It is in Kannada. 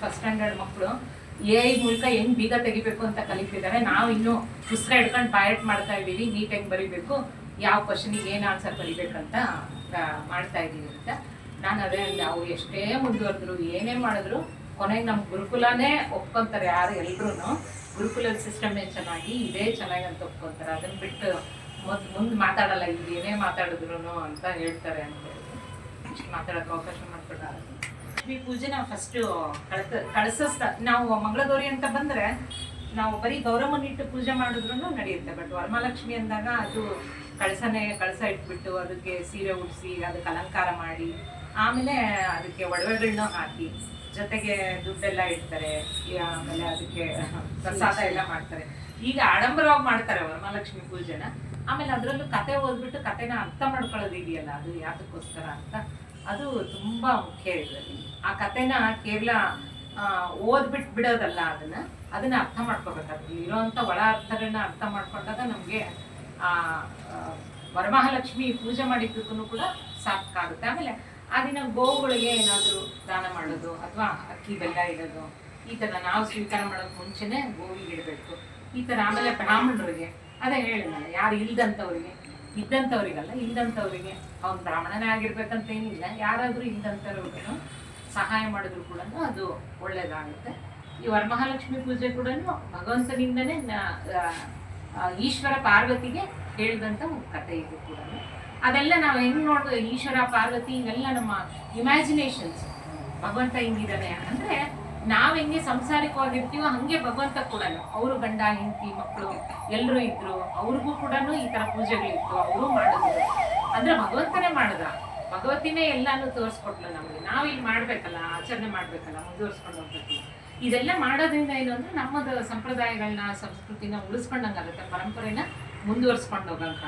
ಫಸ್ಟ್ ಸ್ಟ್ಯಾಂಡರ್ಡ್ ಮಕ್ಕಳು ಎಐ ಮೂಲಕ ಹೆಂಗ್ ಬೀಗ ತೆಗಿಬೇಕು ಅಂತ ಕಲಿತಿದ್ದಾರೆ. ನಾವು ಇನ್ನೂ ಪುಸ್ತಕ ಹಿಡ್ಕೊಂಡು ಬಯಟ್ ಮಾಡ್ತಾ ಇದ್ದೀವಿ, ನೀಟ್ ಹೆಂಗ್ ಬರೀಬೇಕು, ಯಾವ ಕ್ವಶನಿಗೆ ಏನು ಆನ್ಸರ್ ಬರೀಬೇಕಂತ ಮಾಡ್ತಾ ಇದ್ದೀವಿ ಅಂತ. ನಾನು ಅದೇ ಅಂದೆ, ಅವ್ರು ಎಷ್ಟೇ ಮುಂದುವರೆದ್ರು ಏನೇ ಮಾಡಿದ್ರು ಕೊನೆಗೆ ನಮ್ಮ ಗುರುಕುಲನೇ ಒಪ್ಕೊಂತಾರೆ. ಯಾರು ಎಲ್ರೂ ಗುರುಕುಲದ ಸಿಸ್ಟಮೇ ಚೆನ್ನಾಗಿ, ಇದೇ ಚೆನ್ನಾಗಿ ಅಂತ ಒಪ್ಕೊಂತಾರೆ. ಅದನ್ನ ಬಿಟ್ಟು ಮುಂದೆ ಮಾತಾಡಲ್ಲ, ಇಲ್ಲಿ ಏನೇ ಮಾತಾಡಿದ್ರು ಅಂತ ಹೇಳ್ತಾರೆ ಅಂತ ಹೇಳಿ ಇಷ್ಟು ಮಾತಾಡೋಕೆ ಅವಕಾಶ ಮಾಡ್ಕೊಡ್ತಾರೆ. ಲಕ್ಷ್ಮೀ ಪೂಜೆ ನಾವು ಫಸ್ಟು ಕಳಸಿಸ್ತಾ, ನಾವು ಮಂಗಳಗೌರಿ ಅಂತ ಬಂದರೆ ನಾವು ಬರೀ ಗೌರಮ್ಮನಿಟ್ಟು ಪೂಜೆ ಮಾಡಿದ್ರು ನಡೆಯುತ್ತೆ. ಬಟ್ ವರಮಹಾಲಕ್ಷ್ಮಿ ಅಂದಾಗ ಅದು ಕಳಸ ಇಟ್ಬಿಟ್ಟು ಅದಕ್ಕೆ ಸೀರೆ ಉಡಿಸಿ ಅದಕ್ಕೆ ಅಲಂಕಾರ ಮಾಡಿ ಆಮೇಲೆ ಅದಕ್ಕೆ ಒಡವೆಗಳನ್ನ ಹಾಕಿ ಜೊತೆಗೆ ದುಡ್ಡೆಲ್ಲ ಇಡ್ತಾರೆ. ಆಮೇಲೆ ಅದಕ್ಕೆ ಪ್ರಸಾದ ಎಲ್ಲ ಮಾಡ್ತಾರೆ. ಈಗ ಆಡಂಬರವಾಗಿ ಮಾಡ್ತಾರೆ ವರಮಹಾಲಕ್ಷ್ಮಿ ಪೂಜೆನ. ಆಮೇಲೆ ಅದರಲ್ಲೂ ಕತೆ ಓದ್ಬಿಟ್ಟು ಕತೆನ ಅರ್ಥ ಮಾಡ್ಕೊಳ್ಳೋದು ಇದೆಯಲ್ಲ, ಅದು ಯಾತಕ್ಕೋಸ್ಕರ ಅಂತ ಅದು ತುಂಬ ಮುಖ್ಯ ಇದರಲ್ಲಿ. ಆ ಕತೆನ ಕೇವಲ ಓದ್ಬಿಟ್ಟು ಬಿಡೋದಲ್ಲ, ಅದನ್ನ ಅರ್ಥ ಮಾಡ್ಕೋಬೇಕಾಗ್ತದೆ. ಇರೋವಂಥ ಒಳ ಅರ್ಥಗಳನ್ನ ಅರ್ಥ ಮಾಡ್ಕೊಂಡಾಗ ನಮಗೆ ವರಮಹಾಲಕ್ಷ್ಮಿ ಪೂಜೆ ಮಾಡಿದ್ದಕ್ಕೂ ಕೂಡ ಸಾಕಾಗುತ್ತೆ. ಆಮೇಲೆ ಆ ದಿನ ಗೋವುಗಳಿಗೆ ಏನಾದರೂ ದಾನ ಮಾಡೋದು ಅಥವಾ ಅಕ್ಕಿ ಬೆಲ್ಲ ಇಡೋದು, ಈ ಥರ ನಾವು ಸ್ವೀಕಾರ ಮಾಡೋದು ಮುಂಚೆನೇ ಗೋವಿಗೆ ಇಡಬೇಕು ಈ ಥರ. ಆಮೇಲೆ ಬ್ರಾಹ್ಮಣರಿಗೆ ಅದೇ ಹೇಳಿದ್ನಲ್ಲ, ಯಾರು ಇಲ್ದಂಥವ್ರಿಗೆ, ಇದ್ದಂಥವ್ರಿಗಲ್ಲ ಇಲ್ದಂಥವ್ರಿಗೆ, ಅವ್ನು ಬ್ರಾಹ್ಮಣನೇ ಆಗಿರ್ಬೇಕಂತ ಏನಿಲ್ಲ, ಯಾರಾದರೂ ಇಲ್ದಂಥವ್ರಿಗೂ ಸಹಾಯ ಮಾಡಿದ್ರು ಕೂಡ ಅದು ಒಳ್ಳೇದಾಗುತ್ತೆ. ಈ ವರಮಹಾಲಕ್ಷ್ಮಿ ಪೂಜೆ ಕೂಡ ಭಗವಂತನಿಂದನೇ ಈಶ್ವರ ಪಾರ್ವತಿಗೆ ಹೇಳಿದಂಥ ಒಂದು ಕಥೆ ಇದು ಕೂಡ. ಅದೆಲ್ಲ ನಾವು ಹೆಂಗೆ ನೋಡೋದು, ಈಶ್ವರ ಪಾರ್ವತಿ ಇವೆಲ್ಲ ನಮ್ಮ ಇಮ್ಯಾಜಿನೇಷನ್ಸ್. ಭಗವಂತ ಹಿಂಗಿದ್ದಾನೆ ಅಂದರೆ ನಾವು ಹೆಂಗೆ ಸಂಸಾರಿಕವಾಗಿರ್ತೀವೋ ಹಾಗೆ ಭಗವಂತ ಕೂಡ, ಅವರು ಗಂಡ ಹೆಂಡತಿ ಮಕ್ಕಳು ಎಲ್ಲರೂ ಇದ್ರು, ಅವ್ರಿಗೂ ಕೂಡ ಈ ಥರ ಪೂಜೆಗಳಿತ್ತು, ಅವರು ಮಾಡಿದ್ರು. ಅಂದರೆ ಭಗವಂತನೇ ಮಾಡಿದ, ಭಗವತಿನೇ ಎಲ್ಲಾನು ತೋರಿಸ್ಕೊಟ್ಲು ನಮಗೆ. ನಾವು ಇಲ್ಲಿ ಮಾಡಬೇಕಲ್ಲ, ಆಚರಣೆ ಮಾಡಬೇಕಲ್ಲ, ಮುಂದುವರ್ಸ್ಕೊಂಡು ಹೋಗ್ಬೇಕು. ಇದೆಲ್ಲ ಮಾಡೋದ್ರಿಂದ ಏನು ಅಂದರೆ ನಮ್ಮದು ಸಂಪ್ರದಾಯಗಳನ್ನ ಸಂಸ್ಕೃತಿನ ಉಳಿಸ್ಕೊಂಡಂಗಾಗುತ್ತೆ, ಪರಂಪರೆನ ಮುಂದುವರ್ಸ್ಕೊಂಡು ಹೋಗಂಗ